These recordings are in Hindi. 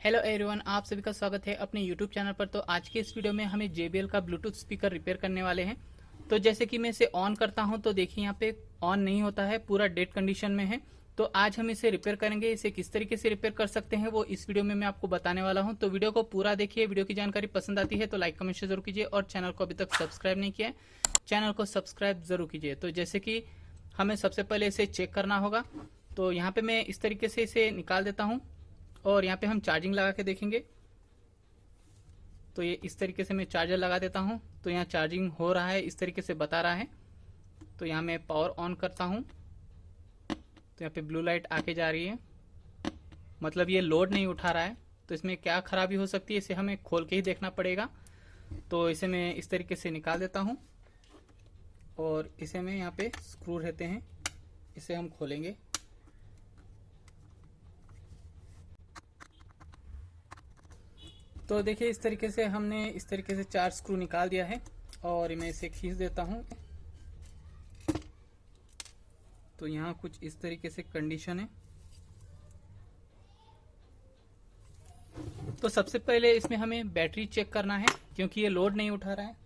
हेलो एवरीवन, आप सभी का स्वागत है अपने यूट्यूब चैनल पर। तो आज के इस वीडियो में हमें JBL का ब्लूटूथ स्पीकर रिपेयर करने वाले हैं। तो जैसे कि मैं इसे ऑन करता हूं तो देखिए यहाँ पे ऑन नहीं होता है, पूरा डेड कंडीशन में है। तो आज हम इसे रिपेयर करेंगे। इसे किस तरीके से रिपेयर कर सकते हैं वो इस वीडियो में मैं आपको बताने वाला हूँ। तो वीडियो को पूरा देखिए। वीडियो की जानकारी पसंद आती है तो लाइक कमेंट शेयर जरूर कीजिए, और चैनल को अभी तक सब्सक्राइब नहीं किया है चैनल को सब्सक्राइब जरूर कीजिए। तो जैसे कि हमें सबसे पहले इसे चेक करना होगा। तो यहाँ पे मैं इस तरीके से इसे निकाल देता हूँ और यहाँ पे हम चार्जिंग लगा के देखेंगे। तो ये इस तरीके से मैं चार्जर लगा देता हूँ। तो यहाँ चार्जिंग हो रहा है, इस तरीके से बता रहा है। तो यहाँ मैं पावर ऑन करता हूँ तो यहाँ पे ब्लू लाइट आके जा रही है, मतलब ये लोड नहीं उठा रहा है। तो इसमें क्या खराबी हो सकती है इसे हमें खोल के ही देखना पड़ेगा। तो इसे मैं इस तरीके से निकाल देता हूँ और इसे मैं यहाँ पे स्क्रू रहते हैं, इसे हम खोलेंगे। तो देखिए इस तरीके से हमने इस तरीके से 4 स्क्रू निकाल दिया है और मैं इसे खींच देता हूँ। तो यहाँ कुछ इस तरीके से कंडीशन है। तो सबसे पहले इसमें हमें बैटरी चेक करना है क्योंकि ये लोड नहीं उठा रहा है।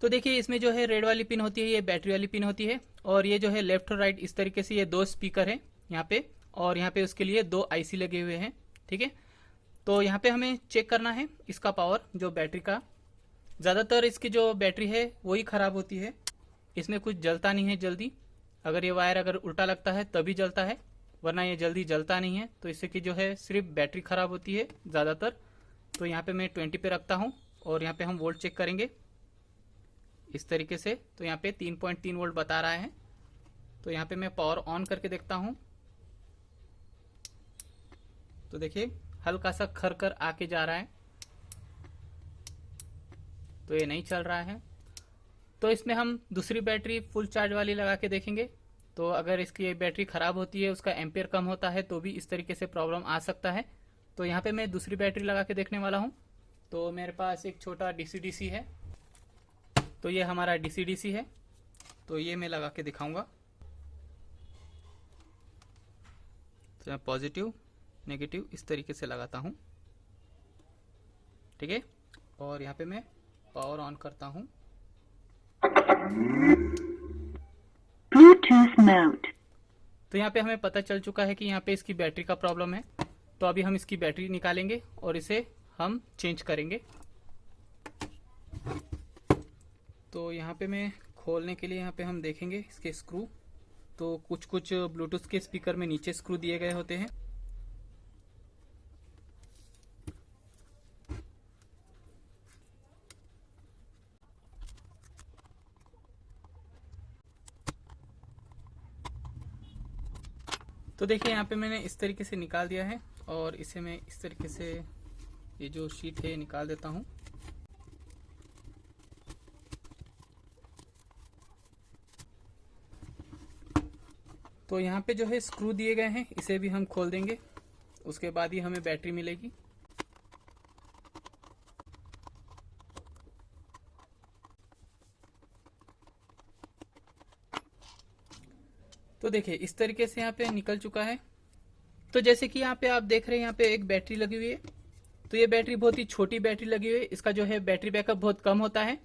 तो देखिए इसमें जो है रेड वाली पिन होती है, ये बैटरी वाली पिन होती है, और ये जो है लेफ्ट और राइट इस तरीके से ये 2 स्पीकर है यहाँ पे, और यहाँ पे उसके लिए 2 IC लगे हुए हैं। ठीक है, तो यहाँ पे हमें चेक करना है इसका पावर, जो बैटरी का। ज़्यादातर इसकी जो बैटरी है वही ख़राब होती है, इसमें कुछ जलता नहीं है जल्दी। अगर ये वायर अगर उल्टा लगता है तभी जलता है, वरना ये जल्दी जलता नहीं है। तो इससे कि जो है सिर्फ बैटरी ख़राब होती है ज़्यादातर। तो यहाँ पे मैं 20 पे रखता हूँ और यहाँ पे हम वोल्ट चेक करेंगे इस तरीके से। तो यहाँ पे 3.3 वोल्ट बता रहा है। तो यहाँ पे मैं पावर ऑन करके देखता हूँ। तो देखिए हल्का सा खर कर आके जा रहा है, तो ये नहीं चल रहा है। तो इसमें हम दूसरी बैटरी फुल चार्ज वाली लगा के देखेंगे। तो अगर इसकी बैटरी ख़राब होती है, उसका एम्पियर कम होता है, तो भी इस तरीके से प्रॉब्लम आ सकता है। तो यहाँ पे मैं दूसरी बैटरी लगा के देखने वाला हूँ। तो मेरे पास एक छोटा DC-DC है। तो ये हमारा DC-DC है, तो ये मैं लगा के दिखाऊंगा। तो मैं पॉजिटिव नेगेटिव इस तरीके से लगाता हूँ। ठीक है, और यहाँ पे मैं पावर ऑन करता हूँ। Bluetooth mode. तो यहाँ पे हमें पता चल चुका है कि यहाँ पे इसकी बैटरी का प्रॉब्लम है। तो अभी हम इसकी बैटरी निकालेंगे और इसे हम चेंज करेंगे। तो यहाँ पे मैं खोलने के लिए यहाँ पे हम देखेंगे इसके स्क्रू। तो कुछ कुछ ब्लूटूथ के स्पीकर में नीचे स्क्रू दिए गए होते हैं। तो देखिए यहाँ पे मैंने इस तरीके से निकाल दिया है और इसे मैं इस तरीके से ये जो शीट है निकाल देता हूँ। तो यहाँ पे जो है स्क्रू दिए गए हैं, इसे भी हम खोल देंगे, उसके बाद ही हमें बैटरी मिलेगी। तो देखिए इस तरीके से यहाँ पे निकल चुका है। तो जैसे कि यहाँ पे आप देख रहे हैं, यहाँ पे एक बैटरी लगी हुई है। तो ये बैटरी बहुत ही छोटी बैटरी लगी हुई है, इसका जो है बैटरी बैकअप बहुत कम होता है।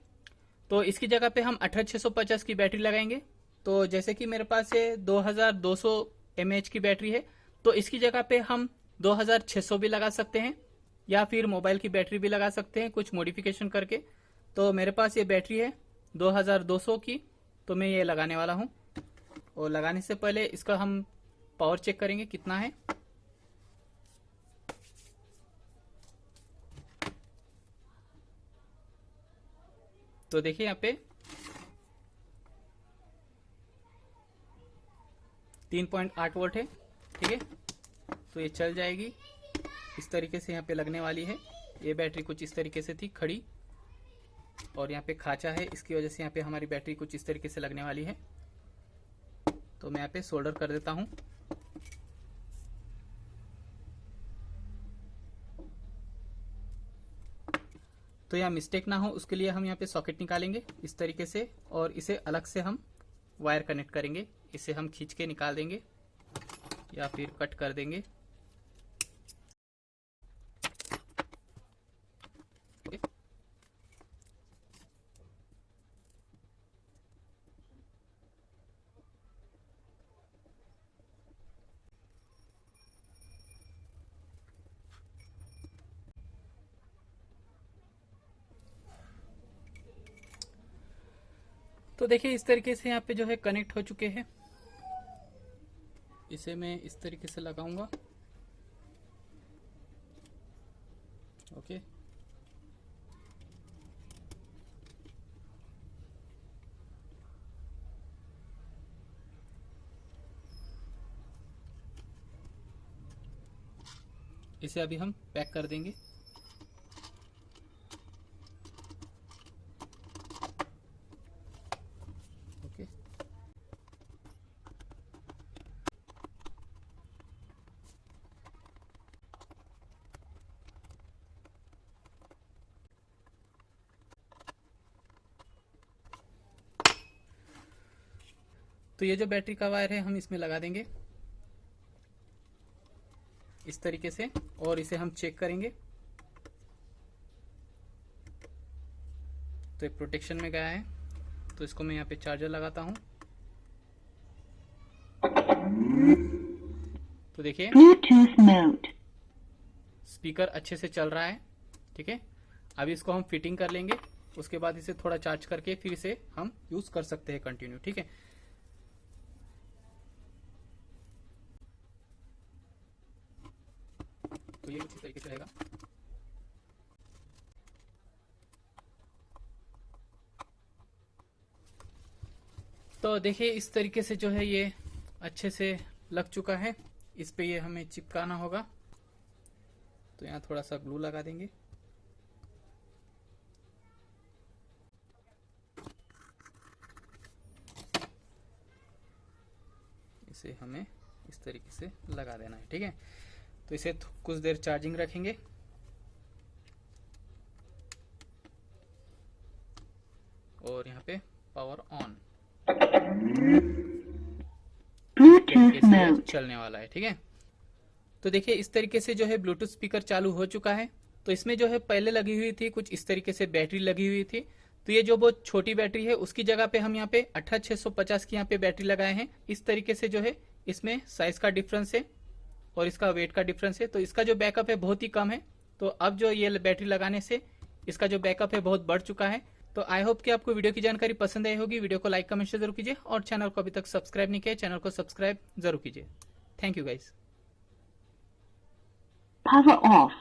तो इसकी जगह पे हम 18650 की बैटरी लगाएंगे। तो जैसे कि मेरे पास ये 2200 mAh की बैटरी है, तो इसकी जगह पे हम 2600 भी लगा सकते हैं, या फिर मोबाइल की बैटरी भी लगा सकते हैं कुछ मॉडिफिकेशन करके। तो मेरे पास ये बैटरी है 2200 की, तो मैं ये लगाने वाला हूँ। और लगाने से पहले इसका हम पावर चेक करेंगे कितना है। तो देखिए यहाँ पे 3.8 वोल्ट है। ठीक है, तो ये चल जाएगी इस तरीके से। यहाँ पे लगने वाली है। ये बैटरी कुछ इस तरीके से थी खड़ी, और यहाँ पे खांचा है, इसकी वजह से यहाँ पे हमारी बैटरी कुछ इस तरीके से लगने वाली है। तो मैं यहाँ पे सोल्डर कर देता हूँ। तो यहाँ मिस्टेक ना हो उसके लिए हम यहाँ पे सॉकेट निकालेंगे इस तरीके से, और इसे अलग से हम वायर कनेक्ट करेंगे। इसे हम खींच के निकाल देंगे या फिर कट कर देंगे। तो देखिए इस तरीके से यहाँ पे जो है कनेक्ट हो चुके हैं। इसे मैं इस तरीके से लगाऊंगा। ओके, इसे अभी हम पैक कर देंगे। ओके, तो ये जो बैटरी का वायर है हम इसमें लगा देंगे इस तरीके से, और इसे हम चेक करेंगे। तो ये प्रोटेक्शन में गया है, तो इसको मैं यहाँ पे चार्जर लगाता हूँ। तो देखिए स्पीकर अच्छे से चल रहा है। ठीक है, अभी इसको हम फिटिंग कर लेंगे, उसके बाद इसे थोड़ा चार्ज करके फिर इसे हम यूज कर सकते हैं कंटिन्यू। ठीक है, तो ये कुछ इस तरीके से रहेगा। तो देखिए इस तरीके से जो है ये अच्छे से लग चुका है। इस पे ये हमें चिपकाना होगा, तो यहाँ थोड़ा सा ग्लू लगा देंगे। इसे हमें इस तरीके से लगा देना है। ठीक है, तो इसे कुछ देर चार्जिंग रखेंगे, और यहाँ पे पावर ऑन चलने वाला है। ठीक है, तो देखिए इस तरीके से जो है ब्लूटूथ स्पीकर चालू हो चुका है। तो इसमें जो है पहले लगी हुई थी कुछ इस तरीके से बैटरी लगी हुई थी, तो ये जो बहुत छोटी बैटरी है उसकी जगह पे हम यहाँ पे 18650 की यहाँ पे बैटरी लगाए हैं। इस तरीके से जो है इसमें साइज का डिफरेंस है और इसका वेट का डिफरेंस है, तो इसका जो बैकअप है बहुत ही कम है। तो अब जो ये बैटरी लगाने से इसका जो बैकअप है बहुत बढ़ चुका है। तो आई होप कि आपको वीडियो की जानकारी पसंद आई होगी। वीडियो को लाइक कमेंट जरूर कीजिए, और चैनल को अभी तक सब्सक्राइब नहीं किया चैनल को सब्सक्राइब जरूर कीजिए। Thank you guys. Power off.